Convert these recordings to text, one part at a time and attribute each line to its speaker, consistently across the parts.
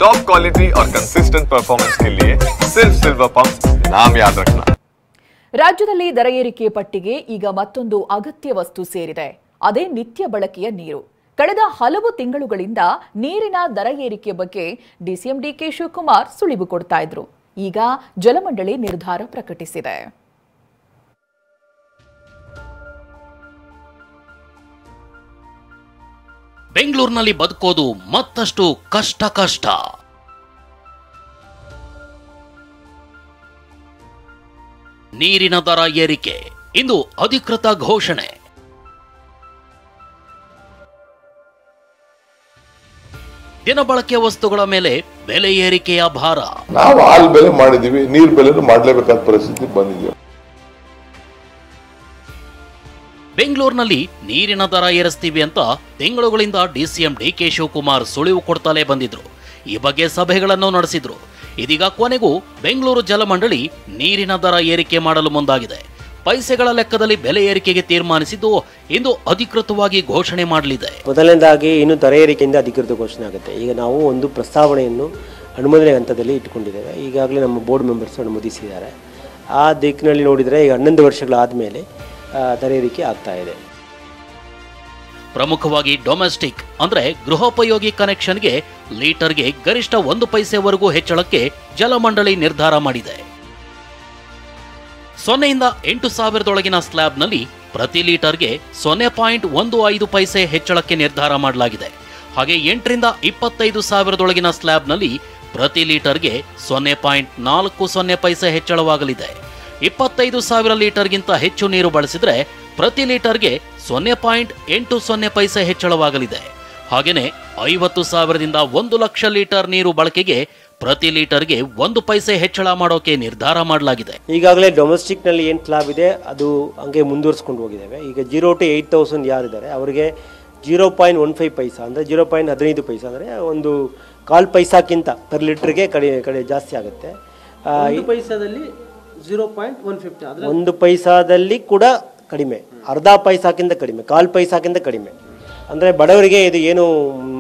Speaker 1: Top quality और consistent performance के लिए सिर्फ सिल्वर पंप नाम याद रखना।
Speaker 2: ರಾಜ್ಯದಲ್ಲಿ ದರ ಏರಿಕೆ ಪಟ್ಟಿಗೆ ಈಗ ಮತ್ತೊಂದು ಅಗತ್ಯ ವಸ್ತು ಸೇರಿದೆ. ಅದೇ ನಿತ್ಯ ಬಳಕೆಯ ನೀರು. ಕಳೆದ ಹಲವು ತಿಂಗಳುಗಳಿಂದ ನೀರಿನ ದರ ಏರಿಕೆ ಬಗ್ಗೆ ಡಿಸಿಎಂ ಡಿಕೆ ಶಿವಕುಮಾರ್ ಸುಳಿವು ಕೊಡ್ತಾ ಇದ್ರು. ಈಗ ಜಲಮಂಡಳಿ ನಿರ್ಧಾರ ಪ್ರಕಟಿಸಿದೆ.
Speaker 3: ಬೆಂಗಳೂರಿನಲ್ಲಿ ಬದುಕೋದು ಮತ್ತಷ್ಟು ಕಷ್ಟ. ನೀರಿನ ದರ ಏರಿಕೆ ಇಂದು ಅಧಿಕೃತ ಘೋಷಣೆ. ದಿನಬಳಕೆ ವಸ್ತುಗಳ ಮೇಲೆ ಬೆಲೆ ಏರಿಕೆಯ ಭಾರ.
Speaker 4: ನಾವು ಹಾಲ್ ಬೆಲೆ ಮಾಡಿದೀವಿ, ನೀರ್ ಬೆಲೆ ಮಾಡಲೇಬೇಕಾದ ಪರಿಸ್ಥಿತಿ ಬಂದಿದೆ.
Speaker 3: ಬೆಂಗಳೂರಿನಲ್ಲಿ ನೀರಿನ ದರ ಏರಿಸ್ತೀವಿ ಅಂತ ತಿಂಗಳುಗಳಿಂದ ಡಿಸಿಎಂ ಡಿಕೆ ಶಿವಕುಮಾರ್ ಸುಳಿವು ಕೊಡ್ತಲೇ ಬಂದಿದ್ರು. ಈ ಬಗ್ಗೆ ಸಭೆಗಳನ್ನು ನಡೆಸಿದ್ರು. ಇದೀಗ ಕೊನೆಗೂ ಬೆಂಗಳೂರು ಜಲಮಂಡಳಿ ನೀರಿನ ದರ ಏರಿಕೆ ಮಾಡಲು ಮುಂದಾಗಿದೆ. ಪೈಸೆಗಳ ಲೆಕ್ಕದಲ್ಲಿ ಬೆಲೆ ಏರಿಕೆಗೆ ತೀರ್ಮಾನಿಸಿದ್ದು ಇಂದು ಅಧಿಕೃತವಾಗಿ ಘೋಷಣೆ ಮಾಡಲಿದೆ.
Speaker 5: ಮೊದಲನೇದಾಗಿ ಇನ್ನು ದರ ಏರಿಕೆಯಿಂದ ಅಧಿಕೃತ ಘೋಷಣೆ ಆಗುತ್ತೆ. ಈಗ ನಾವು ಒಂದು ಪ್ರಸ್ತಾವನೆಯನ್ನು ಅನುಮೋದನೆ ಹಂತದಲ್ಲಿ ಇಟ್ಟುಕೊಂಡಿದ್ದೇವೆ. ಈಗಾಗಲೇ ನಮ್ಮ ಬೋರ್ಡ್ ಮೆಂಬರ್ಸ್ ಅನುಮೋದಿಸಿದ್ದಾರೆ. ಆ ದಿಕ್ಕಿನಲ್ಲಿ ನೋಡಿದರೆ ಈಗ 11 ವರ್ಷಗಳಾದ ಮೇಲೆ ದರ ಏರಿಕೆ ಆಗ್ತಾ ಇದೆ.
Speaker 3: ಪ್ರಮುಖವಾಗಿ ಡೊಮೆಸ್ಟಿಕ್ ಅಂದ್ರೆ ಗೃಹೋಪಯೋಗಿ ಕನೆಕ್ಷನ್ಗೆ ಲೀಟರ್ಗೆ ಗರಿಷ್ಠ 1 ಪೈಸೆವರೆಗೂ ಹೆಚ್ಚಳಕ್ಕೆ ಜಲಮಂಡಳಿ ನಿರ್ಧಾರ ಮಾಡಿದೆ. 0 ಯಿಂದ 8,000 ಸ್ಲ್ಯಾಬ್ನಲ್ಲಿ ಪ್ರತಿ ಲೀಟರ್ಗೆ 0.15 ಪೈಸೆ ಹೆಚ್ಚಳಕ್ಕೆ ನಿರ್ಧಾರ ಮಾಡಲಾಗಿದೆ. ಹಾಗೆ 8 ರಿಂದ 25,000 ಸ್ಲ್ಯಾಬ್ನಲ್ಲಿ ಪ್ರತಿ ಲೀಟರ್ಗೆ 0.40 ಪೈಸೆ ಹೆಚ್ಚಳವಾಗಲಿದೆ. 25,000 ಲೀಟರ್ಗಿಂತ ಹೆಚ್ಚು ನೀರು ಬಳಸಿದ್ರೆ ಪ್ರತಿ ಲೀಟರ್ಗೆ 0.80 ಪೈಸೆ ಹೆಚ್ಚಳವಾಗಲಿದೆ. ಹಾಗೆಯೇ 50,000ದಿಂದ 1,00,000 ಲೀಟರ್ ನೀರು ಬಳಕೆಗೆ ಪ್ರತಿ ಲೀಟರ್ಗೆ 1 ಪೈಸೆ ಹೆಚ್ಚಳ ಮಾಡೋಕೆ ನಿರ್ಧಾರ ಮಾಡಲಾಗಿದೆ.
Speaker 5: ಈಗಾಗಲೇ ಡೊಮೆಸ್ಟಿಕ್ ನಲ್ಲಿ ಏನು ಸ್ಲ್ಯಾಬ್ ಇದೆ ಅದು ಹಂಗೆ ಮುಂದುವರಿಸಿಕೊಂಡು ಹೋಗಿದ್ದೇವೆ. ಈಗ 0 to 8,000 ಯಾರಿದ್ದಾರೆ ಅವರಿಗೆ 0.15 ಪೈಸಾ ಅಂದರೆ 0.15 ಪೈಸಾ ಅಂದರೆ ಒಂದು 1/4 ಪೈಸಾಕ್ಕಿಂತ ಪರ್ ಲೀಟರ್ಗೆ ಕಡೆ ಜಾಸ್ತಿ ಆಗುತ್ತೆ.
Speaker 6: 1 ಪೈಸಾದಲ್ಲಿ 0.150 ಅಂದರೆ
Speaker 5: 1 ಪೈಸಾದಲ್ಲಿ ಕೂಡ ಕಡಿಮೆ, ಅರ್ಧ ಪೈಸಾಕ್ಕಿಂತ ಕಡಿಮೆ, 1/4 ಪೈಸಾಕ್ಕಿಂತ ಕಡಿಮೆ. ಅಂದರೆ ಬಡವರಿಗೆ ಇದು ಏನು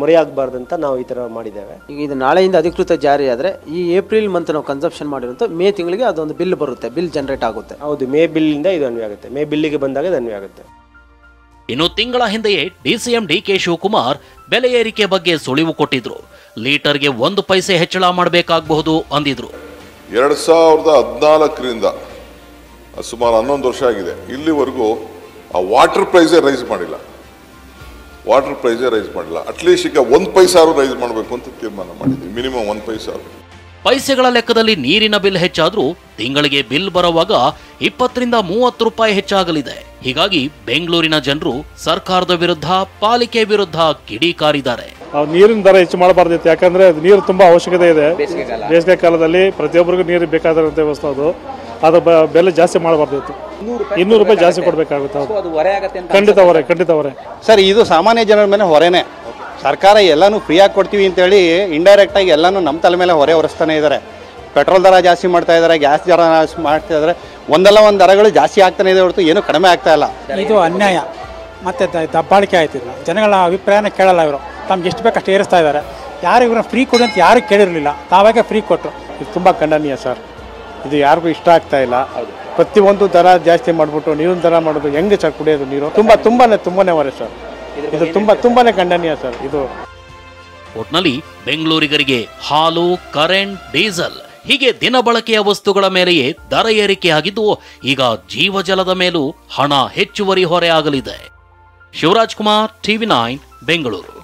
Speaker 5: ಮೊರೆಯಾಗಬಾರ್ದು ಅಂತ ನಾವು ಈ ಥರ ಮಾಡಿದ್ದೇವೆ.
Speaker 6: ಈಗ ಇದು ನಾಳೆಯಿಂದ ಅಧಿಕೃತ ಜಾರಿ ಆದರೆ ಈ ಏಪ್ರಿಲ್ ಮಂತ್ ನಾವು ಕನ್ಸಂಪ್ಷನ್ ಮಾಡಿರುವಂಥ ಮೇ ತಿಂಗಳಿಗೆ ಅದೊಂದು ಬಿಲ್ ಬರುತ್ತೆ, ಬಿಲ್ ಜನರೇಟ್ ಆಗುತ್ತೆ.
Speaker 5: ಹೌದು, ಮೇ ಬಿಲ್ಲಿಂದ ಇದು ಅನ್ವಯ ಆಗುತ್ತೆ. ಮೇ ಬಿಲ್ಲಿಗೆ ಬಂದಾಗ ಇದು ಅನ್ವಯ ಆಗುತ್ತೆ.
Speaker 3: ಇನ್ನು ತಿಂಗಳ ಹಿಂದೆಯೇ ಡಿಸಿಎಂ ಡಿಕೆ ಶಿವಕುಮಾರ್ ಬೆಲೆ ಏರಿಕೆ ಬಗ್ಗೆ ಸುಳಿವು ಕೊಟ್ಟಿದ್ರು. ಲೀಟರ್ಗೆ 1 ಪೈಸೆ ಹೆಚ್ಚಳ ಮಾಡಬೇಕಾಗಬಹುದು ಅಂದಿದ್ರು.
Speaker 4: 2014ರಿಂದ ಸುಮಾರು 11 ವರ್ಷ ಆಗಿದೆ, ಇಲ್ಲಿವರೆಗೂ ಆ ವಾಟರ್ ಪ್ರೈಸೇ ರೈಸ್ ಮಾಡಿಲ್ಲ. ಅಟ್ಲೀಸ್ಟ್ ಈಗ 1 ಪೈಸಾ ರೈಸ್ ಮಾಡಬೇಕು ಅಂತ ತೀರ್ಮಾನ ಮಾಡಿದ್ವಿ. ಮಿನಿಮಮ್ 1 ಪೈಸಾ.
Speaker 3: ಪೈಸೆಗಳ ಲೆಕ್ಕದಲ್ಲಿ ನೀರಿನ ಬಿಲ್ ಹೆಚ್ಚಾದ್ರೂ ತಿಂಗಳಿಗೆ ಬಿಲ್ ಬರುವಾಗ 20 ರಿಂದ 30 ರೂಪಾಯಿ ಹೆಚ್ಚಾಗಲಿದೆ. ಹೀಗಾಗಿ ಬೆಂಗಳೂರಿನ ಜನರು ಸರ್ಕಾರದ ವಿರುದ್ಧ, ಪಾಲಿಕೆ ವಿರುದ್ಧ ಕಿಡಿಕಾರಿದ್ದಾರೆ.
Speaker 7: ನೀರಿನ ದರ ಹೆಚ್ಚು ಮಾಡಬಾರ್ದಿತ್ತು, ಯಾಕಂದ್ರೆ ನೀರು ತುಂಬಾ ಅವಶ್ಯಕತೆ ಇದೆ. ಬೇಸಿಗೆ ಕಾಲದಲ್ಲಿ ಪ್ರತಿಯೊಬ್ಬರಿಗೂ ನೀರು ಬೇಕಾದಂತ ವಸ್ತು ಅದು. ಅದ್ರ ಬೆಲೆ ಜಾಸ್ತಿ ಮಾಡಬಾರ್ದಿತ್ತು. 200 ರೂಪಾಯಿ ಜಾಸ್ತಿ ಕೊಡಬೇಕಾಗುತ್ತೆ. ಖಂಡಿತ ಹೊರೆ
Speaker 8: ಸರ್. ಇದು ಸಾಮಾನ್ಯ ಜನರ ಮೇಲೆ ಹೊರೆನೆ. ಸರ್ಕಾರ ಎಲ್ಲಾನು ಫ್ರೀಯಾಗಿ ಕೊಡ್ತೀವಿ ಅಂತೇಳಿ ಇಂಡೈರೆಕ್ಟ್ ಆಗಿ ಎಲ್ಲಾನು ನಮ್ಮ ತಲೆ ಮೇಲೆ ಹೊರೆ ಹೊರಿಸ್ತಾನೆ ಇದ್ದಾರೆ. ಪೆಟ್ರೋಲ್ ದರ ಜಾಸ್ತಿ ಮಾಡ್ತಾ ಇದ್ದಾರೆ, ಗ್ಯಾಸ್ ದರ ಮಾಡ್ತಾ ಇದ್ದಾರೆ. ಒಂದಲ್ಲ ಒಂದು ದರಗಳು ಜಾಸ್ತಿ ಆಗ್ತಾನೆ ಇದೆ ಹೊರತು ಏನು ಕಡಿಮೆ ಆಗ್ತಾ ಇಲ್ಲ.
Speaker 9: ಇದು ಅನ್ಯಾಯ ಮತ್ತೆ ದಬ್ಬಾಳಿಕೆ ಆಯ್ತಿಲ್ಲ. ಜನಗಳ ಅಭಿಪ್ರಾಯನ ಕೇಳಲ್ಲ. ಇವರು ತಮ್ಗೆ ಎಷ್ಟು ಬೇಕಷ್ಟು ಏರಿಸ್ತಾ ಇದ್ದಾರೆ. ಯಾರು ಇವ್ರನ್ನ ಫ್ರೀ ಕೊಡಿ ಅಂತ ಯಾರು ಕೇಳಿರಲಿಲ್ಲ, ತಾವಾಗೆ ಫ್ರೀ ಕೊಟ್ಟರು.
Speaker 7: ಇದು ತುಂಬಾ ಖಂಡನೀಯ ಸರ್. ಇದು ಯಾರಿಗೂ ಇಷ್ಟ ಆಗ್ತಾ ಇಲ್ಲ. ಪ್ರತಿಯೊಂದು ದರ ಜಾಸ್ತಿ ಮಾಡಿಬಿಟ್ಟು ನೀರಿನ ದರ ಮಾಡೋದು ಹೆಂಗೆ ಸರ್ ಕುಡಿಯೋದು ನೀರು? ತುಂಬಾನೇ ಹೊರೆ ಸರ್. ಇದು ತುಂಬಾನೇ ಖಂಡನೀಯ ಸರ್. ಇದು
Speaker 3: ಒಟ್ನಲ್ಲಿ ಬೆಂಗಳೂರಿಗರಿಗೆ ಹಾಲು, ಕರೆಂಟ್, ಡೀಸೆಲ್ ಹೀಗೆ ದಿನಬಳಕೆಯ ವಸ್ತುಗಳ ಮೇಲೆಯೇ ದರ ಏರಿಕೆ ಆಗಿದ್ದು ಈಗ ಜೀವಜಲದ ಮೇಲೂ ಹಣ ಹೆಚ್ಚುವರಿ ಹೊರೆ ಆಗಲಿದೆ. ಶಿವರಾಜ್ ಕುಮಾರ್, TV9 ಬೆಂಗಳೂರು.